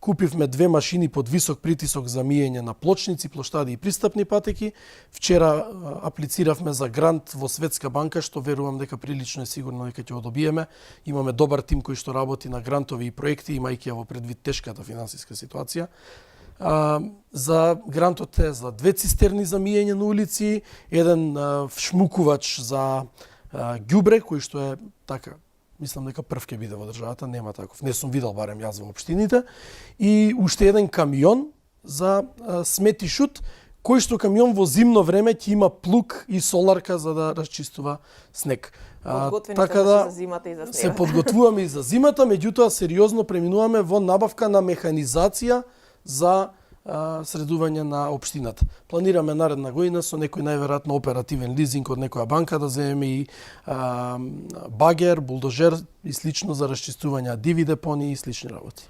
Купивме 2 машини под висок притисок за миење на плочници, плоштади и пристапни патеки. Вчера аплициравме за грант во Светска банка, што верувам дека прилично е сигурно дека ќе го добиеме. Имаме добар тим кој што работи на грантови и проекти, имајќи ја во предвид тешката финансиска ситуација. За грантот е за 2 цистерни за миење на улици, еден вшмукувач за ѓубре, кој што е така, мислам дека прв ќе биде во државата, нема таков. Не сум видел барем јас во општините. И уште еден камион за смети шут, кој што камион во зимно време ќе има плуг и соларка за да расчистува снег. Така да за зимата и за снегот. Се подготвуваме и за зимата, меѓутоа сериозно преминуваме во набавка на механизација за средување на општината. Планираме наредна година со некој најверојатно оперативен лизинг од некоја банка да земеме и багер, булдожер и слично за расчистување диви депони и слични работи.